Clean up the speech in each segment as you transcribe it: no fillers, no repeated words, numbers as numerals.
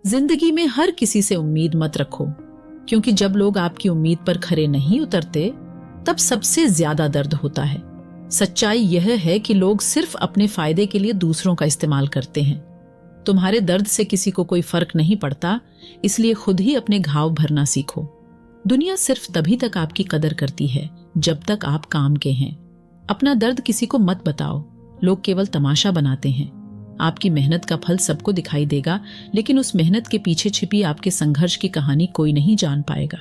जिंदगी में हर किसी से उम्मीद मत रखो, क्योंकि जब लोग आपकी उम्मीद पर खरे नहीं उतरते तब सबसे ज्यादा दर्द होता है। सच्चाई यह है कि लोग सिर्फ अपने फायदे के लिए दूसरों का इस्तेमाल करते हैं। तुम्हारे दर्द से किसी को कोई फर्क नहीं पड़ता, इसलिए खुद ही अपने घाव भरना सीखो। दुनिया सिर्फ तभी तक आपकी कदर करती है जब तक आप काम के हैं। अपना दर्द किसी को मत बताओ, लोग केवल तमाशा बनाते हैं। आपकी मेहनत का फल सबको दिखाई देगा, लेकिन उस मेहनत के पीछे छिपी आपके संघर्ष की कहानी कोई नहीं जान पाएगा।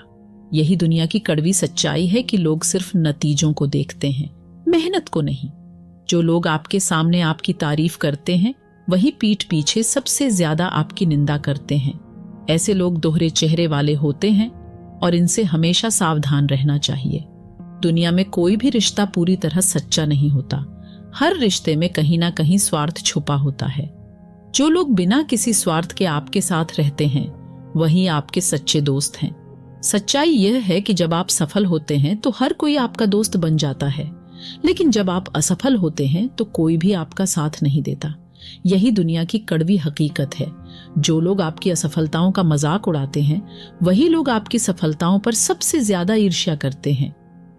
यही दुनिया की कड़वी सच्चाई है कि लोग सिर्फ नतीजों को देखते हैं, मेहनत को नहीं। जो लोग आपके सामने आपकी तारीफ करते हैं वही पीठ पीछे सबसे ज्यादा आपकी निंदा करते हैं। ऐसे लोग दोहरे चेहरे वाले होते हैं और इनसे हमेशा सावधान रहना चाहिए। दुनिया में कोई भी रिश्ता पूरी तरह सच्चा नहीं होता। हर रिश्ते में कहीं ना कहीं स्वार्थ छुपा होता है। जो लोग बिना किसी स्वार्थ के आपके साथ रहते हैं वही आपके सच्चे दोस्त हैं। सच्चाई यह है कि जब आप सफल होते हैं तो हर कोई आपका दोस्त बन जाता है, लेकिन जब आप असफल होते हैं तो कोई भी आपका साथ नहीं देता। यही दुनिया की कड़वी हकीकत है। जो लोग आपकी असफलताओं का मजाक उड़ाते हैं वही लोग आपकी सफलताओं पर सबसे ज्यादा ईर्ष्या करते हैं।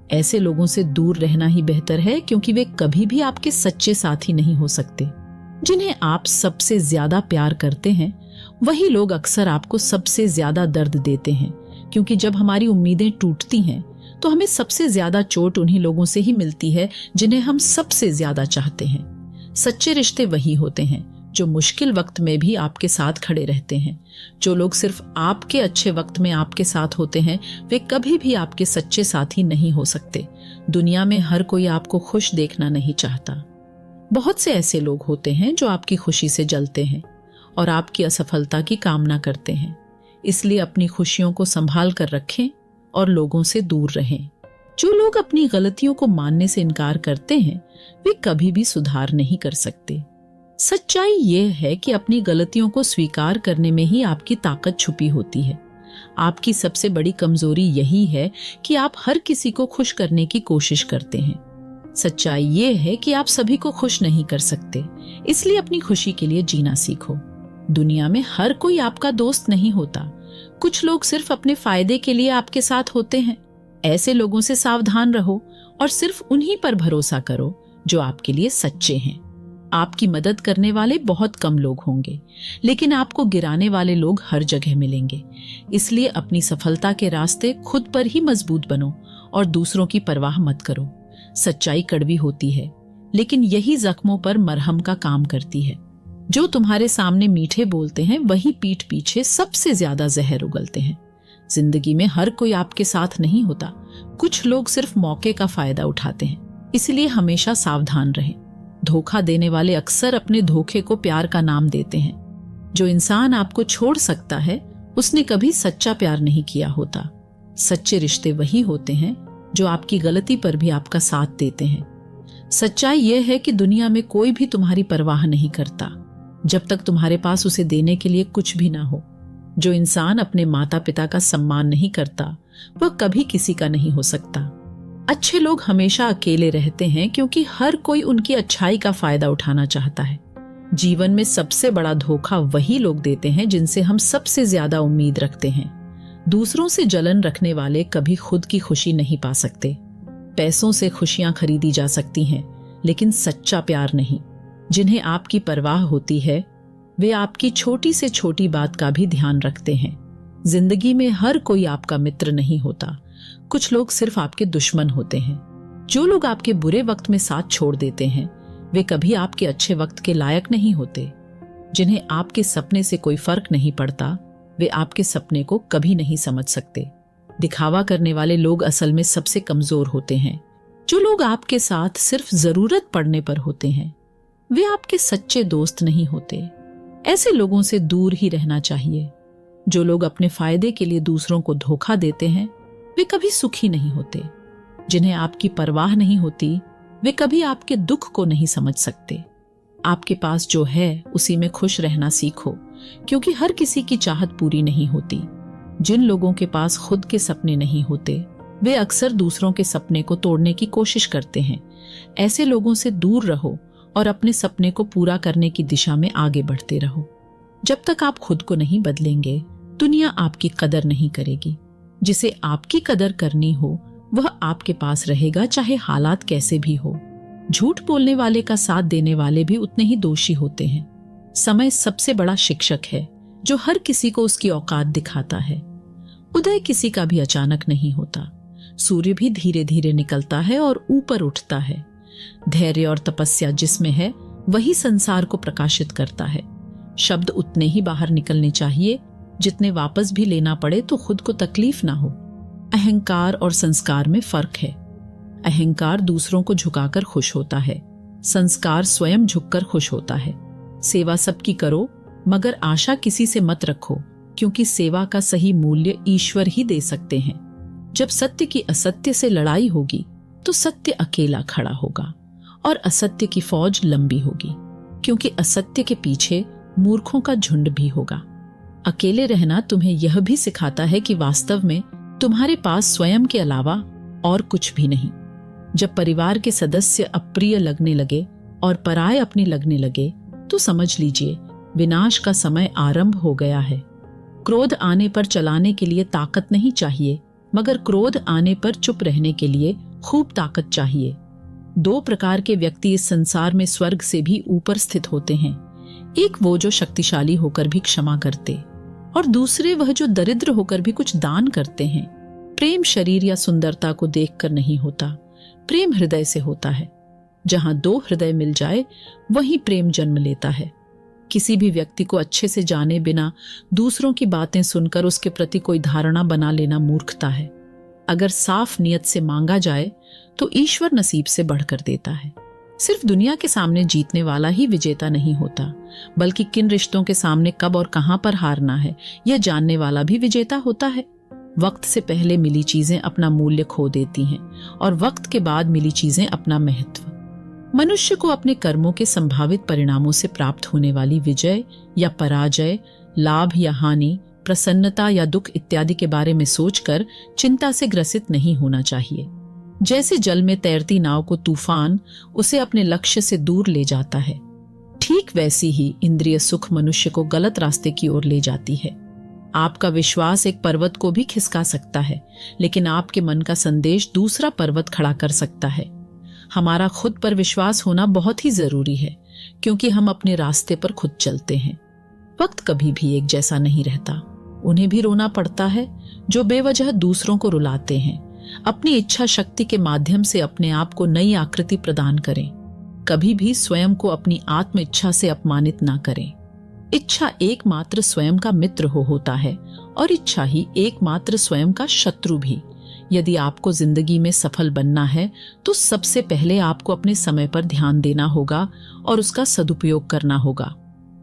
ऐसे लोगों से दूर रहना ही बेहतर है, क्योंकि वे कभी भी आपके सच्चे साथी नहीं हो सकते। जिन्हें आप सबसे ज्यादा प्यार करते हैं वही लोग अक्सर आपको सबसे ज्यादा दर्द देते हैं, क्योंकि जब हमारी उम्मीदें टूटती हैं तो हमें सबसे ज्यादा चोट उन्हीं लोगों से ही मिलती है जिन्हें हम सबसे ज्यादा चाहते हैं। सच्चे रिश्ते वही होते हैं जो मुश्किल वक्त में भी आपके साथ खड़े रहते हैं। जो लोग सिर्फ आपके अच्छे वक्त में आपके साथ होते हैं वे कभी भी आपके सच्चे साथी नहीं हो सकते। दुनिया में हर कोई आपको खुश देखना नहीं चाहता। बहुत से ऐसे लोग होते हैं जो आपकी खुशी से जलते हैं और आपकी असफलता की कामना करते हैं। इसलिए अपनी खुशियों को संभाल कर रखें और लोगों से दूर रहें। जो लोग अपनी गलतियों को मानने से इनकार करते हैं वे कभी भी सुधार नहीं कर सकते। सच्चाई यह है कि अपनी गलतियों को स्वीकार करने में ही आपकी ताकत छुपी होती है। आपकी सबसे बड़ी कमजोरी यही है कि आप हर किसी को खुश करने की कोशिश करते हैं। सच्चाई यह है कि आप सभी को खुश नहीं कर सकते, इसलिए अपनी खुशी के लिए जीना सीखो। दुनिया में हर कोई आपका दोस्त नहीं होता। कुछ लोग सिर्फ अपने फायदे के लिए आपके साथ होते हैं। ऐसे लोगों से सावधान रहो और सिर्फ उन्हीं पर भरोसा करो जो आपके लिए सच्चे हैं। आपकी मदद करने वाले बहुत कम लोग होंगे, लेकिन आपको गिराने वाले लोग हर जगह मिलेंगे। इसलिए अपनी सफलता के रास्ते खुद पर ही मजबूत बनो और दूसरों की परवाह मत करो। सच्चाई कड़वी होती है, लेकिन यही जख्मों पर मरहम का काम करती है। जो तुम्हारे सामने मीठे बोलते हैं वही पीठ पीछे सबसे ज्यादा जहर उगलते हैं। जिंदगी में हर कोई आपके साथ नहीं होता। कुछ लोग सिर्फ मौके का फायदा उठाते हैं, इसलिए हमेशा सावधान रहें। धोखा देने वाले अक्सर अपने धोखे को प्यार का नाम देते हैं। जो इंसान आपको छोड़ सकता है उसने कभी सच्चा प्यार नहीं किया होता। सच्चे रिश्ते वही होते हैं जो आपकी गलती पर भी आपका साथ देते हैं। सच्चाई यह है कि दुनिया में कोई भी तुम्हारी परवाह नहीं करता जब तक तुम्हारे पास उसे देने के लिए कुछ भी ना हो। जो इंसान अपने माता पिता का सम्मान नहीं करता वह कभी किसी का नहीं हो सकता। अच्छे लोग हमेशा अकेले रहते हैं, क्योंकि हर कोई उनकी अच्छाई का फायदा उठाना चाहता है। जीवन में सबसे बड़ा धोखा वही लोग देते हैं जिनसे हम सबसे ज्यादा उम्मीद रखते हैं। दूसरों से जलन रखने वाले कभी खुद की खुशी नहीं पा सकते। पैसों से खुशियां खरीदी जा सकती हैं, लेकिन सच्चा प्यार नहीं। जिन्हें आपकी परवाह होती है वे आपकी छोटी से छोटी बात का भी ध्यान रखते हैं। जिंदगी में हर कोई आपका मित्र नहीं होता। कुछ लोग सिर्फ आपके दुश्मन होते हैं। जो लोग आपके बुरे वक्त में साथ छोड़ देते हैं वे कभी आपके अच्छे वक्त के लायक नहीं होते। जिन्हें आपके सपने से कोई फर्क नहीं पड़ता वे आपके सपने को कभी नहीं समझ सकते। दिखावा करने वाले लोग असल में सबसे कमजोर होते हैं। जो लोग आपके साथ सिर्फ जरूरत पड़ने पर होते हैं वे आपके सच्चे दोस्त नहीं होते। ऐसे लोगों से दूर ही रहना चाहिए। जो लोग अपने फायदे के लिए दूसरों को धोखा देते हैं वे कभी सुखी नहीं होते। जिन्हें आपकी परवाह नहीं होती वे कभी आपके दुख को नहीं समझ सकते। आपके पास जो है उसी में खुश रहना सीखो, क्योंकि हर किसी की चाहत पूरी नहीं होती। जिन लोगों के पास खुद के सपने नहीं होते वे अक्सर दूसरों के सपने को तोड़ने की कोशिश करते हैं। ऐसे लोगों से दूर रहो और अपने सपने को पूरा करने की दिशा में आगे बढ़ते रहो। जब तक आप खुद को नहीं बदलेंगे, दुनिया आपकी कदर नहीं करेगी। जिसे आपकी कदर करनी हो वह आपके पास रहेगा, चाहे हालात कैसे भी हो। झूठ बोलने वाले का साथ देने वाले भी उतने ही दोषी होते हैं। समय सबसे बड़ा शिक्षक है जो हर किसी को उसकी औकात दिखाता है। उदय किसी का भी अचानक नहीं होता। सूर्य भी धीरे धीरे निकलता है और ऊपर उठता है। धैर्य और तपस्या जिसमें है वही संसार को प्रकाशित करता है। शब्द उतने ही बाहर निकलने चाहिए जितने वापस भी लेना पड़े तो खुद को तकलीफ ना हो। अहंकार और संस्कार में फर्क है। अहंकार दूसरों को झुकाकर खुश होता है, संस्कार स्वयं झुककर खुश होता है। सेवा सबकी करो, मगर आशा किसी से मत रखो, क्योंकि सेवा का सही मूल्य ईश्वर ही दे सकते हैं। जब सत्य की असत्य से लड़ाई होगी तो सत्य अकेला खड़ा होगा और असत्य की फौज लंबी होगी, क्योंकि असत्य के पीछे मूर्खों का झुंड भी होगा। अकेले रहना तुम्हें यह भी सिखाता है कि वास्तव में तुम्हारे पास स्वयं के अलावा और कुछ भी नहीं। जब परिवार के सदस्य अप्रिय लगने लगे और पराये अपने लगने लगे तो समझ लीजिए विनाश का समय आरंभ हो गया है। क्रोध आने पर चलाने के लिए ताकत नहीं चाहिए, मगर क्रोध आने पर चुप रहने के लिए खूब ताकत चाहिए। दो प्रकार के व्यक्ति इस संसार में स्वर्ग से भी ऊपर स्थित होते हैं। एक वो जो शक्तिशाली होकर भी क्षमा करते, और दूसरे वह जो दरिद्र होकर भी कुछ दान करते हैं। प्रेम शरीर या सुंदरता को देखकर नहीं होता, प्रेम हृदय से होता है। जहां दो हृदय मिल जाए वहीं प्रेम जन्म लेता है। किसी भी व्यक्ति को अच्छे से जाने बिना दूसरों की बातें सुनकर उसके प्रति कोई धारणा बना लेना मूर्खता है। अगर साफ नियत से मांगा जाए तो ईश्वर नसीब से बढ़कर देता है। सिर्फ दुनिया के सामने जीतने वाला ही विजेता नहीं होता, बल्कि किन रिश्तों के सामने कब और कहां पर हारना है यह जानने वाला भी विजेता होता है। वक्त से पहले मिली चीजें अपना मूल्य खो देती हैं और वक्त के बाद मिली चीजें अपना महत्व। मनुष्य को अपने कर्मों के संभावित परिणामों से प्राप्त होने वाली विजय या पराजय, लाभ या हानि, प्रसन्नता या दुख इत्यादि के बारे में सोचकर चिंता से ग्रसित नहीं होना चाहिए। जैसे जल में तैरती नाव को तूफान उसे अपने लक्ष्य से दूर ले जाता है, ठीक वैसी ही इंद्रिय सुख मनुष्य को गलत रास्ते की ओर ले जाती है। आपका विश्वास एक पर्वत को भी खिसका सकता है, लेकिन आपके मन का संदेश दूसरा पर्वत खड़ा कर सकता है। हमारा खुद पर विश्वास होना बहुत ही जरूरी है, क्योंकि हम अपने रास्ते पर खुद चलते हैं। वक्त कभी भी एक जैसा नहीं रहता। उन्हें भी रोना पड़ता है जो बेवजह दूसरों को रुलाते हैं। अपनी इच्छा शक्ति के माध्यम से अपने आप को नई आकृति प्रदान करें। कभी भी स्वयं को अपनी आत्म इच्छा से अपमानित ना करें। इच्छा एकमात्र स्वयं का मित्र होता है और इच्छा ही एकमात्र स्वयं का शत्रु भी। यदि आपको जिंदगी में सफल बनना है तो सबसे पहले आपको अपने समय पर ध्यान देना होगा और उसका सदुपयोग करना होगा,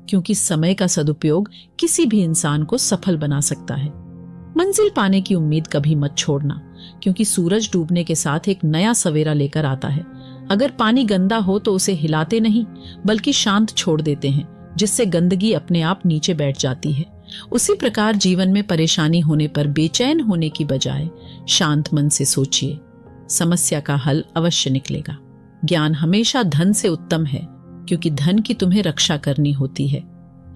क्योंकि समय का सदुपयोग किसी भी इंसान को सफल बना सकता है। मंजिल पाने की उम्मीद कभी मत छोड़ना, क्योंकि सूरज डूबने के साथ एक नया सवेरा लेकर आता है। अगर पानी गंदा हो तो उसे हिलाते नहीं बल्कि शांत छोड़ देते हैं, जिससे गंदगी अपने आप नीचे बैठ जाती है। उसी प्रकार जीवन में परेशानी होने पर बेचैन होने की बजाय शांत मन से सोचिए, समस्या का हल अवश्य निकलेगा। ज्ञान हमेशा धन से उत्तम है, क्योंकि धन की तुम्हें रक्षा करनी होती है,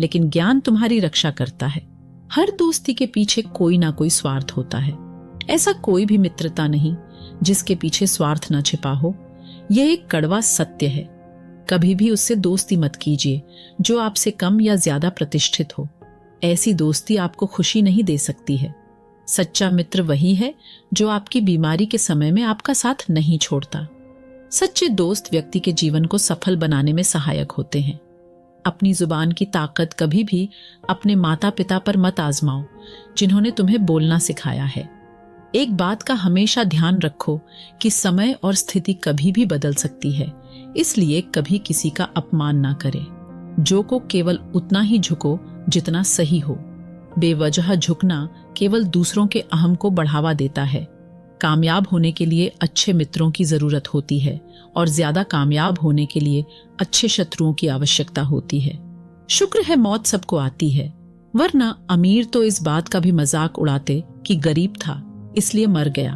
लेकिन ज्ञान तुम्हारी रक्षा करता है। हर दोस्ती के पीछे कोई ना कोई स्वार्थ होता है। ऐसा कोई भी मित्रता नहीं जिसके पीछे स्वार्थ न छिपा हो। यह एक कड़वा सत्य है। कभी भी उससे दोस्ती मत कीजिए जो आपसे कम या ज्यादा प्रतिष्ठित हो। ऐसी दोस्ती आपको खुशी नहीं दे सकती है। सच्चा मित्र वही है जो आपकी बीमारी के समय में आपका साथ नहीं छोड़ता। सच्चे दोस्त व्यक्ति के जीवन को सफल बनाने में सहायक होते हैं। अपनी जुबान की ताकत कभी भी अपने माता पिता पर मत आजमाओ, जिन्होंने तुम्हें बोलना सिखाया है। एक बात का हमेशा ध्यान रखो कि समय और स्थिति कभी भी बदल सकती है, इसलिए कभी किसी का अपमान ना करें। जो को केवल उतना ही झुको जितना सही हो। बेवजह झुकना केवल दूसरों के अहम को बढ़ावा देता है। कामयाब होने के लिए अच्छे मित्रों की जरूरत होती है और ज्यादा कामयाब होने के लिए अच्छे शत्रुओं की आवश्यकता होती है। शुक्र है मौत सबको आती है, वरना अमीर तो इस बात का भी मजाक उड़ाते कि गरीब था इसलिए मर गया।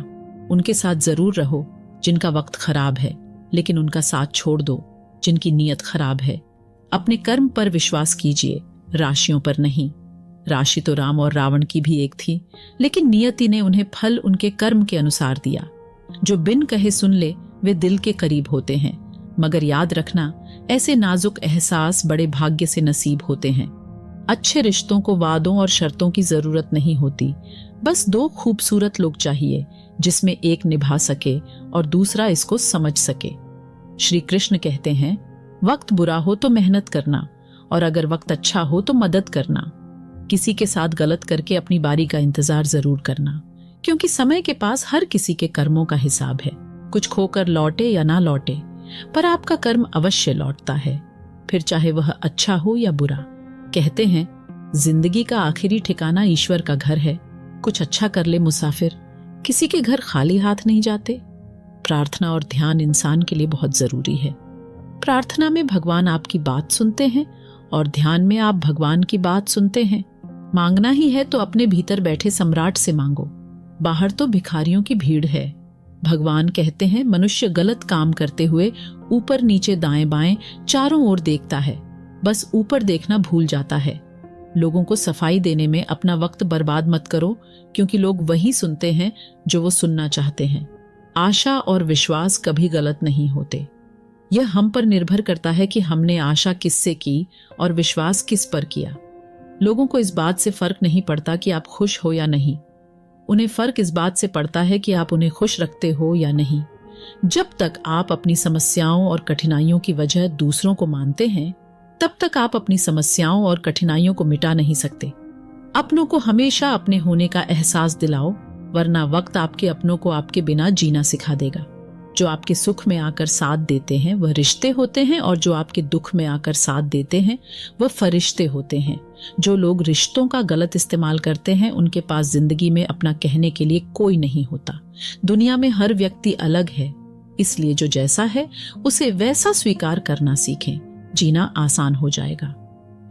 उनके साथ जरूर रहो जिनका वक्त खराब है, लेकिन उनका साथ छोड़ दो जिनकी नीयत खराब है। अपने कर्म पर विश्वास कीजिए, राशियों पर नहीं। राशि तो राम और रावण की भी एक थी, लेकिन नियति ने उन्हें फल उनके कर्म के अनुसार दिया। जो बिन कहे सुन ले वे दिल के करीब होते हैं, मगर याद रखना ऐसे नाजुक एहसास बड़े भाग्य से नसीब होते हैं। अच्छे रिश्तों को वादों और शर्तों की जरूरत नहीं होती, बस दो खूबसूरत लोग चाहिए जिसमें एक निभा सके और दूसरा इसको समझ सके। श्री कृष्ण कहते हैं, वक्त बुरा हो तो मेहनत करना, और अगर वक्त अच्छा हो तो मदद करना। किसी के साथ गलत करके अपनी बारी का इंतजार जरूर करना, क्योंकि समय के पास हर किसी के कर्मों का हिसाब है। कुछ खोकर लौटे या ना लौटे, पर आपका कर्म अवश्य लौटता है, फिर चाहे वह अच्छा हो या बुरा। कहते हैं, जिंदगी का आखिरी ठिकाना ईश्वर का घर है। कुछ अच्छा कर ले मुसाफिर, किसी के घर खाली हाथ नहीं जाते। प्रार्थना और ध्यान इंसान के लिए बहुत जरूरी है। प्रार्थना में भगवान आपकी बात सुनते हैं और ध्यान में आप भगवान की बात सुनते हैं। मांगना ही है तो अपने भीतर बैठे सम्राट से मांगो, बाहर तो भिखारियों की भीड़ है। भगवान कहते हैं, मनुष्य गलत काम करते हुए ऊपर नीचे दाएं बाएं चारों ओर देखता है, बस ऊपर देखना भूल जाता है। लोगों को सफाई देने में अपना वक्त बर्बाद मत करो, क्योंकि लोग वही सुनते हैं जो वो सुनना चाहते हैं। आशा और विश्वास कभी गलत नहीं होते। यह हम पर निर्भर करता है कि हमने आशा किससे की और विश्वास किस पर किया। लोगों को इस बात से फर्क नहीं पड़ता कि आप खुश हो या नहीं, उन्हें फर्क इस बात से पड़ता है कि आप उन्हें खुश रखते हो या नहीं। जब तक आप अपनी समस्याओं और कठिनाइयों की वजह दूसरों को मानते हैं, तब तक आप अपनी समस्याओं और कठिनाइयों को मिटा नहीं सकते। अपनों को हमेशा अपने होने का एहसास दिलाओ, वरना वक्त आपके अपनों को आपके बिना जीना सिखा देगा। जो आपके सुख में आकर साथ देते हैं वह रिश्ते होते हैं, और जो आपके दुख में आकर साथ देते हैं वह फरिश्ते होते हैं। जो लोग रिश्तों का गलत इस्तेमाल करते हैं, उनके पास जिंदगी में अपना कहने के लिए कोई नहीं होता। दुनिया में हर व्यक्ति अलग है, इसलिए जो जैसा है उसे वैसा स्वीकार करना सीखें, जीना आसान हो जाएगा।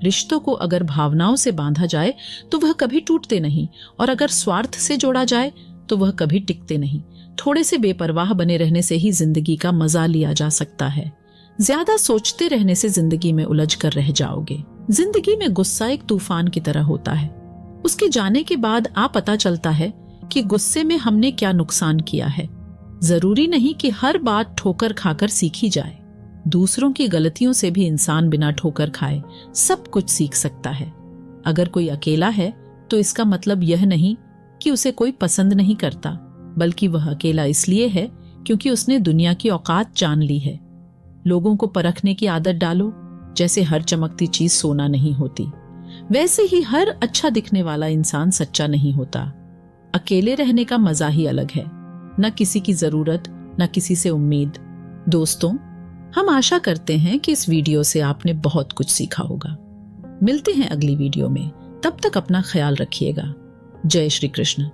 रिश्तों को अगर भावनाओं से बांधा जाए तो वह कभी टूटते नहीं, और अगर स्वार्थ से जोड़ा जाए तो वह कभी टिकते नहीं। थोड़े से बेपरवाह बने रहने से ही जिंदगी का मजा लिया जा सकता है। ज्यादा सोचते रहने से जिंदगी में उलझ कर रह जाओगे। जिंदगी में गुस्सा एक तूफान की तरह होता है। उसके जाने के बाद पता चलता है कि गुस्से में हमने क्या नुकसान किया है। जरूरी नहीं कि हर बात ठोकर खाकर सीखी जाए। दूसरों की गलतियों से भी इंसान बिना ठोकर खाए सब कुछ सीख सकता है। अगर कोई अकेला है तो इसका मतलब यह नहीं कि उसे कोई पसंद नहीं करता, बल्कि वह अकेला इसलिए है क्योंकि उसने दुनिया की औकात जान ली है। लोगों को परखने की आदत डालो। जैसे हर चमकती चीज सोना नहीं होती, वैसे ही हर अच्छा दिखने वाला इंसान सच्चा नहीं होता। अकेले रहने का मजा ही अलग है, न किसी की जरूरत न किसी से उम्मीद। दोस्तों, हम आशा करते हैं कि इस वीडियो से आपने बहुत कुछ सीखा होगा। मिलते हैं अगली वीडियो में, तब तक अपना ख्याल रखिएगा। जय श्री कृष्ण।